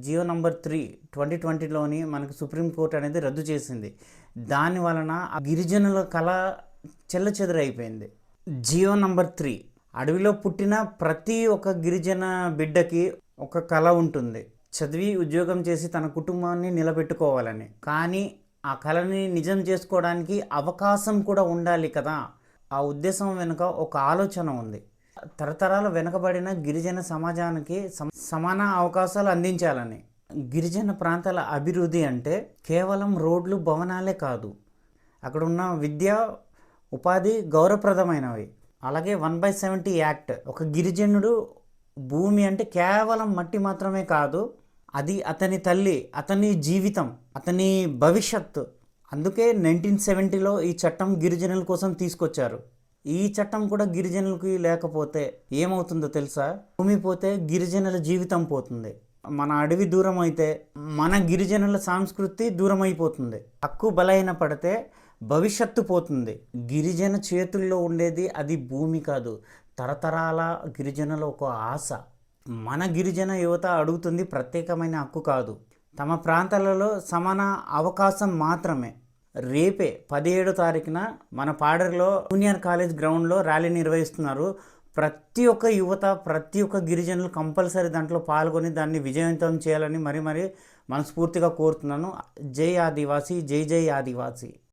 GO number 3 2020లోని మనకు supreme court అనేది రద్దు చేసింది. దాని వలన ఆ గిరిజనుల కళ చెల్లచెదరైపోయింది. జియో నంబర్ 3 అడవిలో పుట్టిన ప్రతి ఒక్క గిరిజన బిడ్డకి ఒక కళ ఉంటుంది. చదివి ఉద్యోగం చేసి తన కుటుంబాన్ని నిలబెట్టుకోవాలని. కానీ ఆ కళని నిజం చేసుకోవడానికి అవకాశం కూడా ఉండాలి కదా. ఆ ఉద్దేశం వెనుక ఒక ఆలోచన ఉంది. తరతరాల వెనుకబడిన గిరిజన సమాజానికి సమాన అవకాశాలు అందించాలని. గిరిజన ప్రాంతాల అభివృద్ధి అంటే కేవలం రోడ్లు, భవనాలే కాదు. అక్కడ ఉన్న విద్య, ఉపాధి గౌరవప్రదమైనవి. అలాగే 1/70 యాక్ట్, ఒక గిరిజనుడు భూమి అంటే కేవలం మట్టి మాత్రమే కాదు, అది అతని తల్లి, అతని జీవితం, అతని భవిష్యత్తు. అందుకే 1970లో ఈ చట్టం గిరిజనుల కోసం తీసుకొచ్చారు. ఈ చట్టం కూడా గిరిజనులకి లేకపోతే ఏమవుతుందో తెలుసా? భూమి పోతే గిరిజనుల జీవితం పోతుంది. మన అడవి దూరం అయితే మన గిరిజనుల సంస్కృతి దూరం అయిపోతుంది. హక్కు బలహీన పడితే భవిష్యత్తు పోతుంది. గిరిజన చేతుల్లో ఉండేది అది భూమి కాదు, తరతరాల గిరిజనుల ఒక ఆశ. మన గిరిజన యువత అడుగుతుంది ప్రత్యేకమైన హక్కు కాదు, తమ ప్రాంతాలలో సమాన అవకాశం మాత్రమే. రేపే 17వ తారీఖున మన పాడేరులో జూనియర్ కాలేజ్ గ్రౌండ్లో ర్యాలీ నిర్వహిస్తున్నారు. ప్రతి ఒక్క యువత, ప్రతి ఒక్క గిరిజనులు కంపల్సరీ దాంట్లో పాల్గొని దాన్ని విజయవంతం చేయాలని మరి మనస్ఫూర్తిగా కోరుతున్నాను. జై ఆదివాసీ, జై జై ఆదివాసీ.